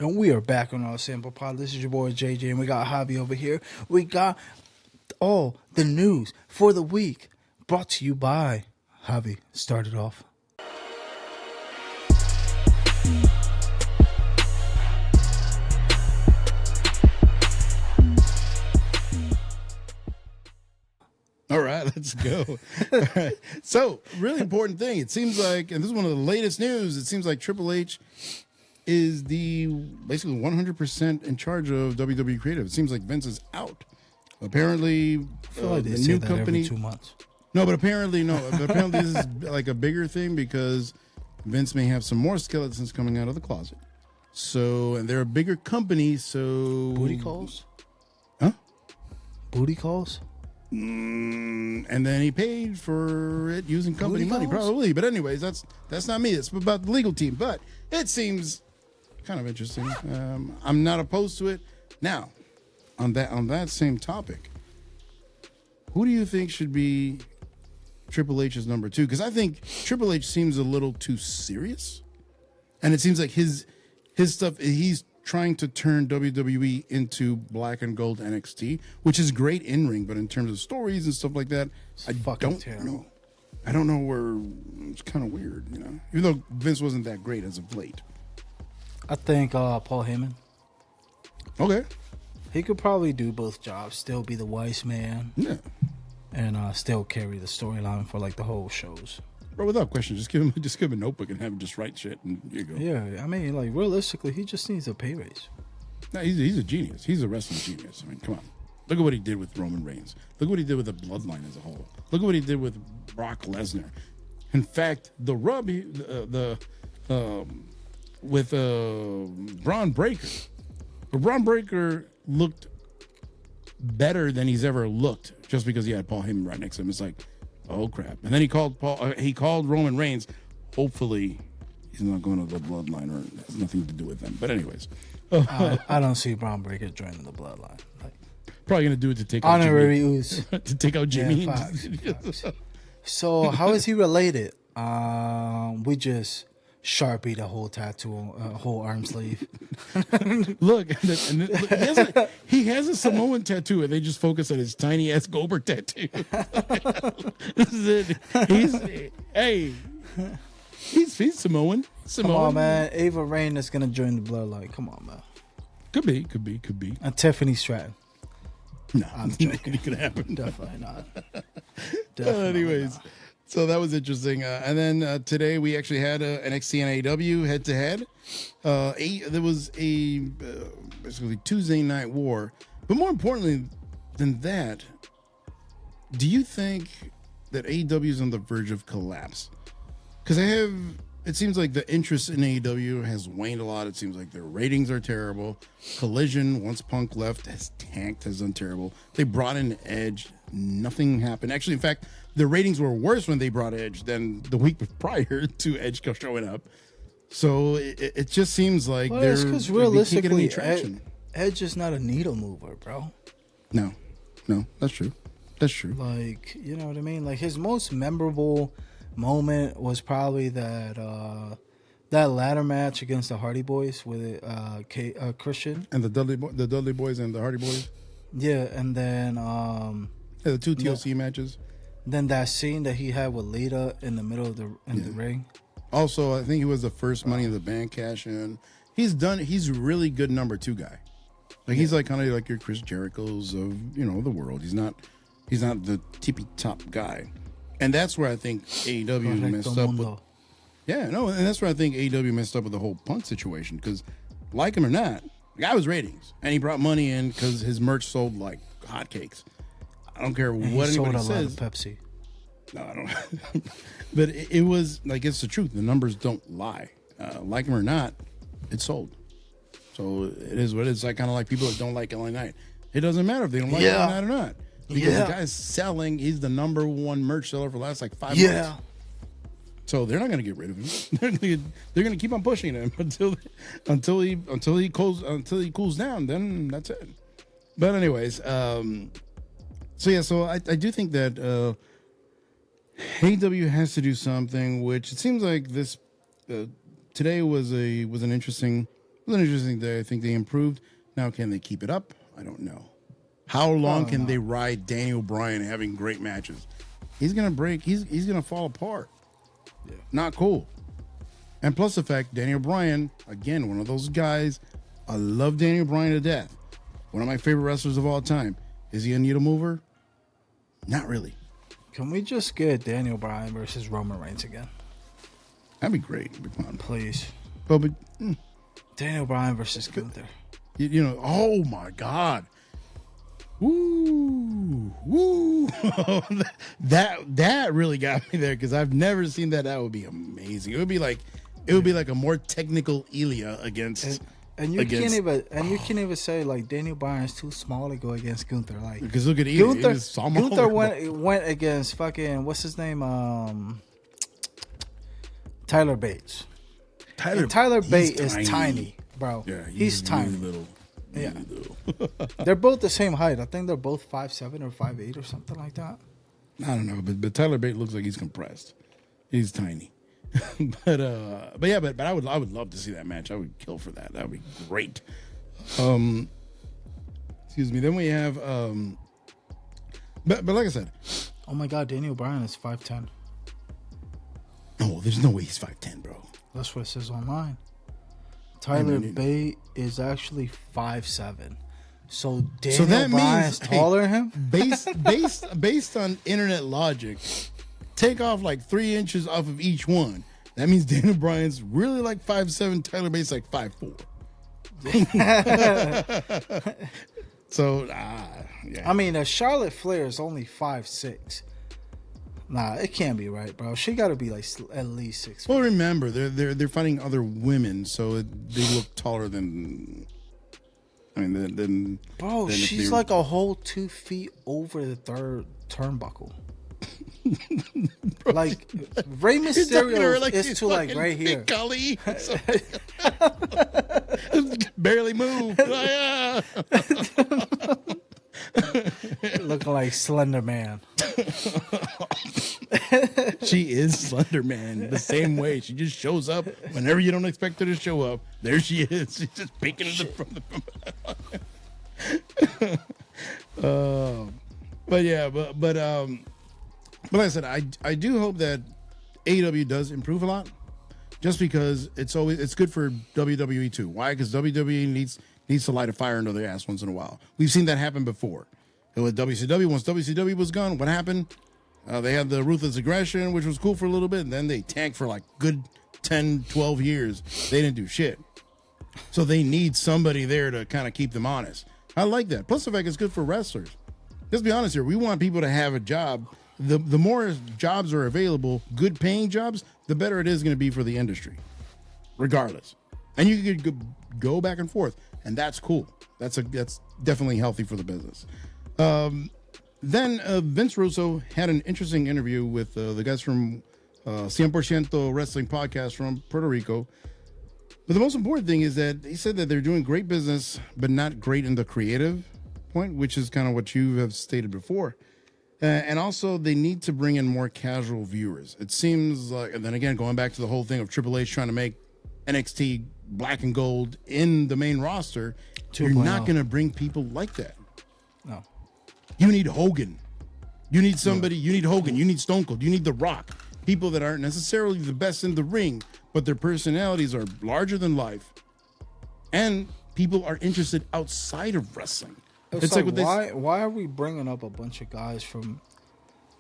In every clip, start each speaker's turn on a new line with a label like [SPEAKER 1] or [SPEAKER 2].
[SPEAKER 1] And we are back on our sample pod. This is your boy JJ, and we got Javi over here. We got all the news for the week brought to you by Javi. Start it off.
[SPEAKER 2] All right, let's go. All right. So, really important thing. It seems like, and this is one of the latest news, it seems like Triple H is the basically 100% in charge of WWE Creative. It seems like Vince is out. Apparently,
[SPEAKER 1] I feel like they
[SPEAKER 2] the
[SPEAKER 1] say
[SPEAKER 2] new
[SPEAKER 1] that
[SPEAKER 2] company.
[SPEAKER 1] every 2 months.
[SPEAKER 2] No, but apparently, this is like a bigger thing because Vince may have some more skeletons coming out of the closet. So, and they're a bigger company, so.
[SPEAKER 1] Booty calls?
[SPEAKER 2] Huh?
[SPEAKER 1] Booty calls?
[SPEAKER 2] And then he paid for it using company money, probably. But anyways, that's not me. It's about the legal team. But it seems kind of interesting. I'm not opposed to it. Now, on that same topic, who do you think should be Triple H's number 2? Because I think Triple H seems a little too serious, and it seems like his stuff. He's trying to turn WWE into black and gold NXT, which is great in ring, but in terms of stories and stuff like that, I don't know. I don't know where it's kind of weird, you know. Even though Vince wasn't that great as of late.
[SPEAKER 1] I think Paul Heyman.
[SPEAKER 2] Okay.
[SPEAKER 1] He could probably do both jobs, still be the wise man, and still carry the storyline for like the whole shows.
[SPEAKER 2] Bro, without question, just give him a notebook and have him just write shit, and here you go.
[SPEAKER 1] Yeah, I mean, like realistically, he just needs a pay raise.
[SPEAKER 2] No, he's a genius. He's a wrestling genius. I mean, come on. Look at what he did with Roman Reigns. Look at what he did with the Bloodline as a whole. Look at what he did with Brock Lesnar. In fact, the rub with Braun Breaker. But Braun Breaker looked better than he's ever looked just because he had Paul Heyman right next to him. It's like, oh crap! And then he called Roman Reigns. Hopefully, he's not going to the Bloodline or has nothing to do with them. But anyways,
[SPEAKER 1] I don't see Braun Breaker joining the Bloodline. Like,
[SPEAKER 2] probably going to do it to take
[SPEAKER 1] honorary
[SPEAKER 2] out Jimmy.
[SPEAKER 1] ooze
[SPEAKER 2] to take out Jimmy.
[SPEAKER 1] Yeah, facts. So how is he related? We just Sharpie the whole tattoo, whole arm sleeve.
[SPEAKER 2] Look, he has a Samoan tattoo, and they just focus on his tiny ass Goldberg tattoo. This is it. He's Samoan.
[SPEAKER 1] Come on, man. Ava Rain is gonna join the Bloodline. Come on, man.
[SPEAKER 2] Could be.
[SPEAKER 1] And Tiffany Stratton.
[SPEAKER 2] No,
[SPEAKER 1] I'm joking.
[SPEAKER 2] It could happen.
[SPEAKER 1] Definitely not.
[SPEAKER 2] Anyways.
[SPEAKER 1] Not.
[SPEAKER 2] So that was interesting. And then today we actually had NXT and AEW head-to-head. There was a basically Tuesday Night War. But more importantly than that, do you think that AEW is on the verge of collapse? Because it seems like the interest in AEW has waned a lot. It seems like their ratings are terrible. Collision, once Punk left, has tanked, has done terrible. They brought in Edge. Nothing happened. Actually, in fact, the ratings were worse when they brought Edge than the week prior to Edge showing up. So it just seems like
[SPEAKER 1] they're because realistically, Edge is not a needle mover, bro.
[SPEAKER 2] No, that's true.
[SPEAKER 1] Like, you know what I mean? Like, his most memorable moment was probably that ladder match against the Hardy Boys with Christian
[SPEAKER 2] and the Dudley Boys and the Hardy Boys.
[SPEAKER 1] Yeah, and then
[SPEAKER 2] the two TLC matches.
[SPEAKER 1] Then that scene that he had with Lita in the middle of the ring.
[SPEAKER 2] Also, I think he was the first Money in the Bank cash in. He's a really good number 2 guy. Like he's like kind of like your Chris Jericho's of the world. He's not the tippy top guy, and that's where I think AEW messed up with. Yeah, no, and that's where I think AEW messed up with the whole Punk situation because, like him or not, the guy was ratings, and he brought money in because his merch sold like hotcakes. I don't care what anybody says.
[SPEAKER 1] Sold a lot of Pepsi.
[SPEAKER 2] No, I don't. But it was like it's the truth. The numbers don't lie. Like him or not, it sold. So it is what it is. It's like kind of like people that don't like LA Knight. It doesn't matter if they don't like LA Knight or not. Because the guy's selling. He's the number 1 merch seller for the last like 5 months. So they're not going to get rid of him. They're going to keep on pushing him until he cools down. Then that's it. But anyways, so I do think that AEW has to do something, which it seems like this today was an interesting was an interesting day. I think they improved. Now, can they keep it up? I don't know. How long can they ride Daniel Bryan having great matches? He's gonna break. He's gonna fall apart.
[SPEAKER 1] Yeah.
[SPEAKER 2] Not cool. And plus the fact, Daniel Bryan, again, one of those guys. I love Daniel Bryan to death. One of my favorite wrestlers of all time. Is he a needle mover? Not really.
[SPEAKER 1] Can we just get Daniel Bryan versus Roman Reigns again?
[SPEAKER 2] That'd be great. It'd be fun.
[SPEAKER 1] Please.
[SPEAKER 2] But
[SPEAKER 1] Daniel Bryan versus Gunther.
[SPEAKER 2] you know, oh my God. Woo. that really got me there because I've never seen that. That would be amazing. It would be like a more technical Ilya against
[SPEAKER 1] and you can't even say like Daniel Bryan's too small to go against Gunther. Like
[SPEAKER 2] because look at Ilya.
[SPEAKER 1] Gunther went against fucking what's his name? Tyler Bates. Tyler Bates is tiny, bro.
[SPEAKER 2] Yeah,
[SPEAKER 1] he's tiny.
[SPEAKER 2] Really little.
[SPEAKER 1] Yeah. They're both the same height. I think they're both 5'7" or 5'8" or something like that.
[SPEAKER 2] I don't know, but Tyler Bate looks like he's compressed. He's tiny. but I would love to see that match. I would kill for that. That would be great. Excuse me. Then we have but like I said.
[SPEAKER 1] Oh my God, Daniel Bryan is 5'10".
[SPEAKER 2] No, there's no way he's 5'10", bro.
[SPEAKER 1] That's what it says online. Tyler Bate is actually 5'7". So Daniel Bryan's taller than him?
[SPEAKER 2] Based on internet logic, take off like 3 inches off of each one. That means Daniel Bryan's really like 5'7", Tyler Bate's like 5'4". So, yeah.
[SPEAKER 1] I mean, Charlotte Flair is only 5'6". Nah, it can't be right, bro. She got to be like at least 6 feet.
[SPEAKER 2] Well, remember they're fighting other women, so they look taller than. I mean, than
[SPEAKER 1] bro.
[SPEAKER 2] Than
[SPEAKER 1] she's like a whole 2 feet over the third turnbuckle. Bro, like Rey Mysterio
[SPEAKER 2] like
[SPEAKER 1] is to like right here.
[SPEAKER 2] Golly, barely move.
[SPEAKER 1] Looking like Slender Man.
[SPEAKER 2] She is Slender Man the same way. She just shows up whenever you don't expect her to show up. There she is. She's just peeking from the. But like I said, I do hope that AEW does improve a lot, just because it's good for WWE too. Why? Because WWE needs to light a fire under their ass once in a while. We've seen that happen before. With WCW, once WCW was gone, what happened? They had the Ruthless Aggression, which was cool for a little bit, and then they tanked for like good 10, 12 years. They didn't do shit. So they need somebody there to kind of keep them honest. I like that. Plus the fact it's good for wrestlers. Let's be honest here. We want people to have a job. The more jobs are available, good paying jobs, the better it is going to be for the industry, regardless. And you could go back and forth, and that's cool. That's definitely healthy for the business. Then Vince Russo had an interesting interview with the guys from 100% Wrestling Podcast from Puerto Rico. But the most important thing is that he said that they're doing great business, but not great in the creative point, which is kind of what you have stated before. And also, they need to bring in more casual viewers. It seems like, and then again, going back to the whole thing of Triple H trying to make NXT black and gold in the main roster, you're not going to bring people like that.
[SPEAKER 1] No.
[SPEAKER 2] You need Hogan. You need somebody. You need Hogan. You need Stone Cold. You need The Rock. People that aren't necessarily the best in the ring, but their personalities are larger than life. And people are interested outside of wrestling.
[SPEAKER 1] It's like why are we bringing up a bunch of guys from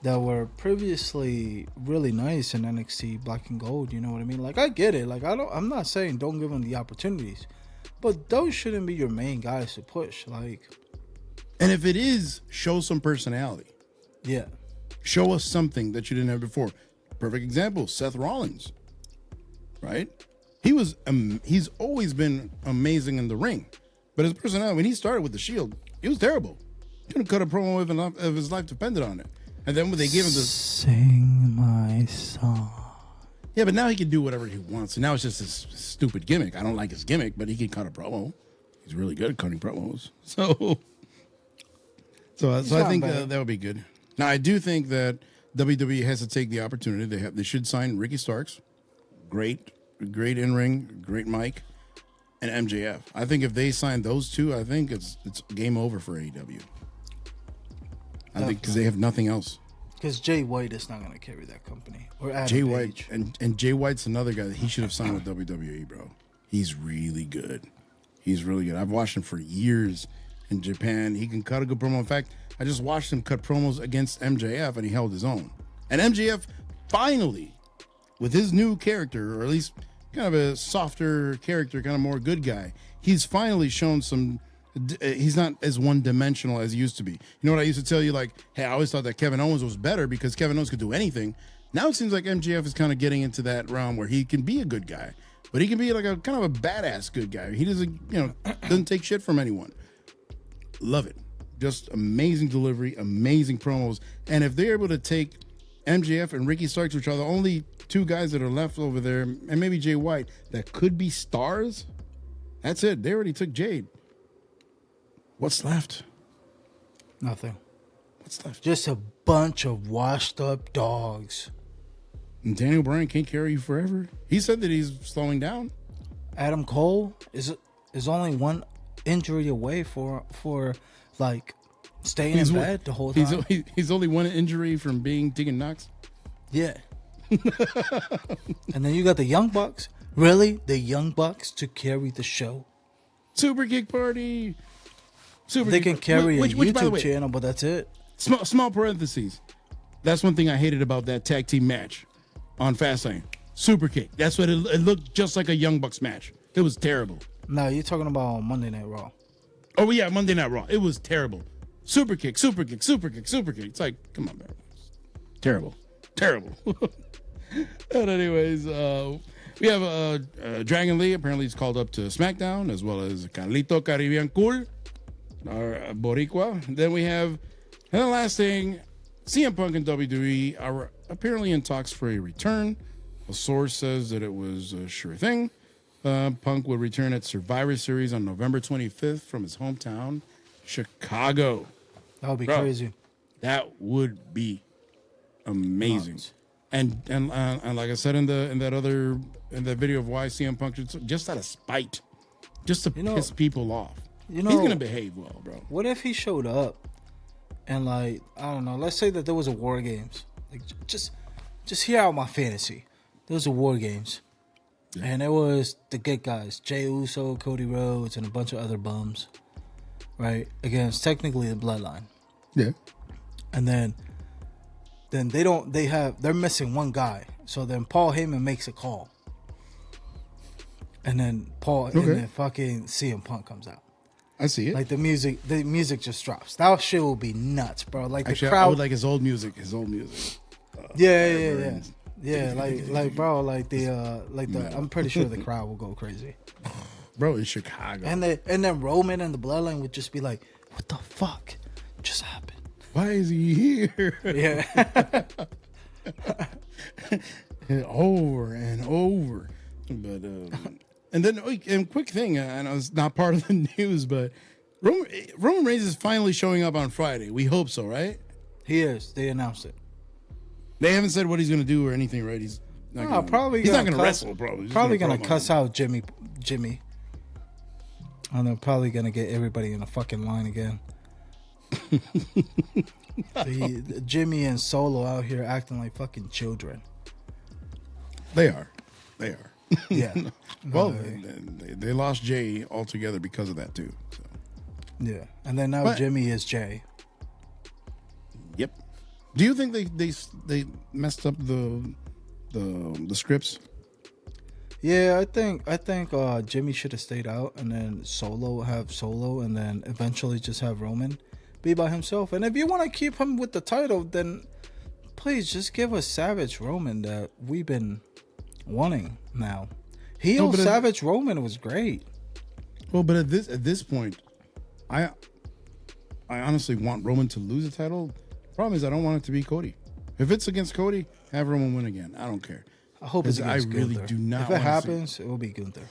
[SPEAKER 1] that were previously really nice in NXT Black and Gold? You know what I mean? Like, I get it. Like, I'm not saying don't give them the opportunities, but those shouldn't be your main guys to push. Like,
[SPEAKER 2] and if it is, show some personality.
[SPEAKER 1] Yeah,
[SPEAKER 2] show us something that you didn't have before. Perfect example: Seth Rollins. Right? He's always been amazing in the ring, but his personality, when he started with the Shield, he was terrible. He couldn't cut a promo if his life depended on it. And then when they gave him the
[SPEAKER 1] sing my song.
[SPEAKER 2] Yeah, but now he can do whatever he wants. And now it's just his stupid gimmick. I don't like his gimmick, but he can cut a promo. He's really good at cutting promos. So I think that would be good. Now, I do think that WWE has to take the opportunity. They should sign Ricky Starks. Great in ring, great mic. and MJF. I think if they sign those two, I think it's game over for AEW. I think because they have nothing else.
[SPEAKER 1] Because Jay White is not going to carry that company. Or Adam
[SPEAKER 2] Jay
[SPEAKER 1] Page.
[SPEAKER 2] White and Jay White's another guy that he should have signed with WWE, bro. He's really good. He's really good. I've watched him for years in Japan. He can cut a good promo. In fact, I just watched him cut promos against MJF, and he held his own. And MJF finally, with his new character, or at least kind of a softer character, kind of more good guy, he's finally shown some. He's not as one-dimensional as he used to be. You know what I used to tell you? Like, hey, I always thought that Kevin Owens was better because Kevin Owens could do anything. Now it seems like MJF is kind of getting into that realm where he can be a good guy, but he can be like a kind of a badass good guy. He doesn't take shit from anyone. Love it. Just amazing delivery, amazing promos. And if they're able to take MJF and Ricky Starks, which are the only two guys that are left over there, and maybe Jay White, that could be stars, that's it. They already took Jade. What's left?
[SPEAKER 1] Nothing.
[SPEAKER 2] What's left?
[SPEAKER 1] Just a bunch of washed up dogs.
[SPEAKER 2] And Daniel Bryan can't carry you forever. He said that he's slowing down.
[SPEAKER 1] Adam Cole is only one injury away for like staying in bed the whole time.
[SPEAKER 2] He's only one injury from being Tegan Knox.
[SPEAKER 1] Yeah. And then you got the Young Bucks. Really? The Young Bucks to carry the show?
[SPEAKER 2] Super Kick Party.
[SPEAKER 1] They can carry a YouTube channel, but that's it.
[SPEAKER 2] Small parentheses. That's one thing I hated about that tag team match on Fastlane. Super Kick. That's what it looked just like a Young Bucks match. It was terrible.
[SPEAKER 1] No, you're talking about Monday Night Raw.
[SPEAKER 2] Oh, yeah, Monday Night Raw. It was terrible. Super Kick, Super Kick, Super Kick, Super Kick. It's like, come on, man. Terrible. Terrible. And anyways, we have Dragon Lee. Apparently he's called up to SmackDown, as well as Carlito Caribbean Cool, our Boricua. Then we have, and the last thing, CM Punk and WWE are apparently in talks for a return. A source says that it was a sure thing. Punk will return at Survivor Series on November 25th from his hometown, Chicago.
[SPEAKER 1] That would be crazy.
[SPEAKER 2] That would be amazing. Nuts. And like I said in that video of why CM Punk just out of spite, just to piss people off. He's gonna behave well, bro.
[SPEAKER 1] What if he showed up and, like, I don't know, let's say that there was a War Games. Like, just hear out my fantasy. There was a War Games. Yeah. And it was the good guys, Jey Uso, Cody Rhodes, and a bunch of other bums, right? Against technically the Bloodline.
[SPEAKER 2] Yeah.
[SPEAKER 1] And then they're missing one guy. So then Paul Heyman makes a call. And then and then fucking CM Punk comes out.
[SPEAKER 2] I see it.
[SPEAKER 1] Like the music just drops. That shit will be nuts, bro. Like the crowd.
[SPEAKER 2] I would like his old music.
[SPEAKER 1] Yeah, like bro, I'm pretty sure the crowd will go crazy.
[SPEAKER 2] Bro, in Chicago.
[SPEAKER 1] And then Roman and the Bloodline would just be like, what the fuck just happened?
[SPEAKER 2] Why is he here?
[SPEAKER 1] Yeah.
[SPEAKER 2] And over and over. But and then quick thing, I know it's not part of the news, but Roman Reigns is finally showing up on Friday. We hope so, right?
[SPEAKER 1] He is. They announced it.
[SPEAKER 2] They haven't said what he's going to do or anything, right? He's not going to wrestle, probably.
[SPEAKER 1] Probably going to cuss out Jimmy. And they're probably going to get everybody in a fucking line again. Jimmy and Solo out here acting like fucking children.
[SPEAKER 2] They are.
[SPEAKER 1] Yeah.
[SPEAKER 2] Well, they lost Jay altogether because of that too. So.
[SPEAKER 1] Yeah, and then now Jimmy is Jay.
[SPEAKER 2] Yep. Do you think they messed up the scripts?
[SPEAKER 1] Yeah, I think Jimmy should have stayed out, and then Solo, and then eventually just have Roman be by himself. And if you want to keep him with the title, then please just give us Savage Roman that we've been wanting now. Savage Roman was great.
[SPEAKER 2] Well, but at this point, I honestly want Roman to lose the title. Problem is, I don't want it to be Cody. If it's against Cody, have Roman win again. I don't care.
[SPEAKER 1] I hope it's against Gunther.
[SPEAKER 2] Really do not.
[SPEAKER 1] If it happens, it will be Gunther.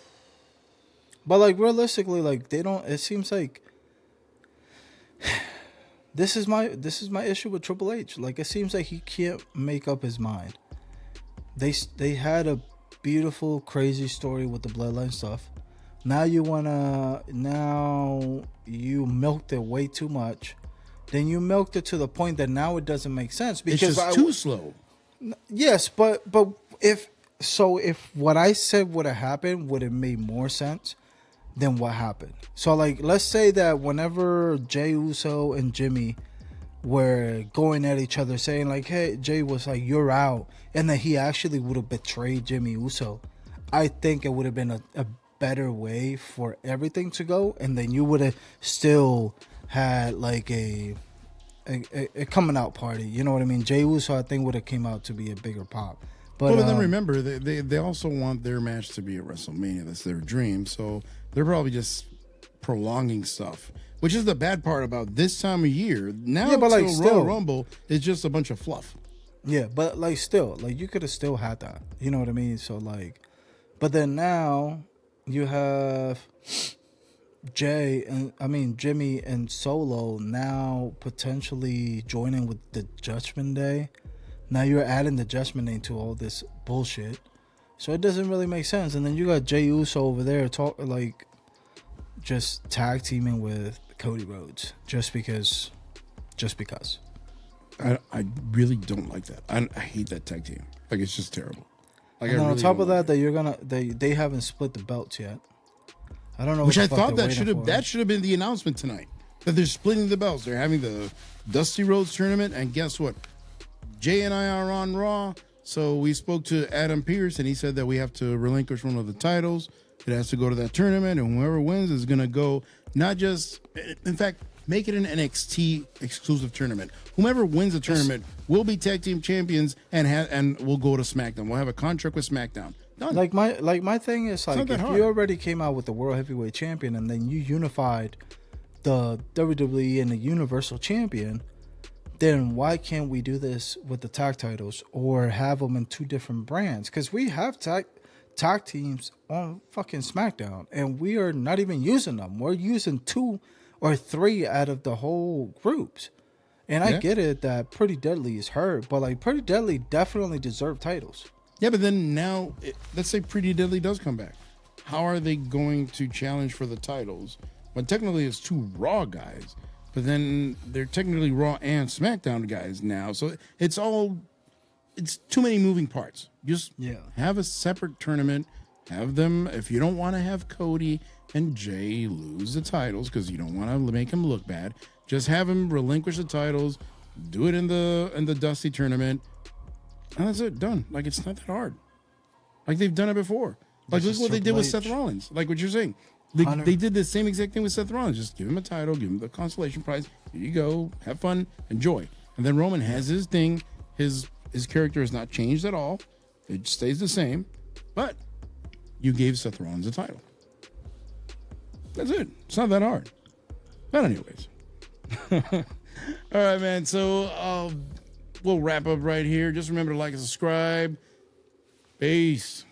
[SPEAKER 1] But like realistically, like they don't. It seems like this is my issue with Triple H. Like it seems like he can't make up his mind. They had a beautiful, crazy story with the Bloodline stuff, Now you milked it way too much. Then you milked it to the point that now it doesn't make sense
[SPEAKER 2] It's
[SPEAKER 1] because
[SPEAKER 2] just too slow.
[SPEAKER 1] yes, but if what I said would have happened, would have made more sense than what happened. So like, let's say that whenever Jey Uso and Jimmy were going at each other, saying like, "Hey," Jey was like, "You're out," and then he actually would have betrayed Jimmy Uso. I think it would have been a better way for everything to go, and then you would have still had like a coming out party. You know what I mean? Jey Uso, I think, would have came out to be a bigger pop. But
[SPEAKER 2] Well, then remember, they also want their match to be at WrestleMania. That's their dream. So they're probably just prolonging stuff, which is the bad part about this time of year. Now,
[SPEAKER 1] Yeah, but, like,
[SPEAKER 2] till
[SPEAKER 1] still-
[SPEAKER 2] Royal Rumble is just a bunch of fluff.
[SPEAKER 1] yeah, but like still, like you could have still had that. You know what I mean? So like, but then now you have Jimmy and Solo now potentially joining with the Judgment Day. Now you're adding the Judgment Day to all this bullshit, so it doesn't really make sense. And then you got Jey Uso over there just tag teaming with Cody Rhodes just because.
[SPEAKER 2] I really don't like that. I hate that tag team. Like, it's just terrible. Like,
[SPEAKER 1] And then
[SPEAKER 2] I
[SPEAKER 1] on
[SPEAKER 2] really
[SPEAKER 1] top
[SPEAKER 2] don't
[SPEAKER 1] of
[SPEAKER 2] like
[SPEAKER 1] that,
[SPEAKER 2] it.
[SPEAKER 1] they haven't split the belts yet. I don't know.
[SPEAKER 2] Which
[SPEAKER 1] what
[SPEAKER 2] I
[SPEAKER 1] the fuck
[SPEAKER 2] thought
[SPEAKER 1] they're
[SPEAKER 2] that
[SPEAKER 1] waiting
[SPEAKER 2] should
[SPEAKER 1] for.
[SPEAKER 2] have been the announcement tonight, that they're splitting the belts. They're having the Dusty Rhodes tournament, and guess what? Jay and I are on Raw, so we spoke to Adam Pearce, and he said that we have to relinquish one of the titles. It has to go to that tournament, and whoever wins is going to go, not just, in fact, make it an NXT exclusive tournament. Whomever wins the tournament will be tag team champions, and we'll go to SmackDown. We'll have a contract with SmackDown. Done.
[SPEAKER 1] Like my thing is like,
[SPEAKER 2] not that
[SPEAKER 1] if
[SPEAKER 2] hard.
[SPEAKER 1] you already came out with the World Heavyweight Champion and then you unified the WWE and the Universal Champion, then why can't we do this with the tag titles or have them in two different brands? Because we have tag teams on fucking SmackDown and we are not even using them. We're using 2 or 3 out of the whole groups. And I get it that Pretty Deadly is hurt, but like Pretty Deadly definitely deserve titles.
[SPEAKER 2] Yeah, but then now, let's say Pretty Deadly does come back. How are they going to challenge for the titles? Well, technically, it's 2 Raw guys, but then they're technically Raw and SmackDown guys now. So it's too many moving parts. Just have a separate tournament. Have them, if you don't want to have Cody and Jay lose the titles because you don't want to make them look bad, just have them relinquish the titles, do it in the Dusty tournament. And that's it, done. Like, it's not that hard. Like, they've done it before. Like, look what they did with Seth Rollins. Like what you're saying. They did the same exact thing with Seth Rollins. Just give him a title, give him the consolation prize. Here you go. Have fun. Enjoy. And then Roman has his thing. His character has not changed at all. It stays the same. But you gave Seth Rollins a title. That's it. It's not that hard. But anyways. All right, man. So, we'll wrap up right here. Just remember to like and subscribe. Peace.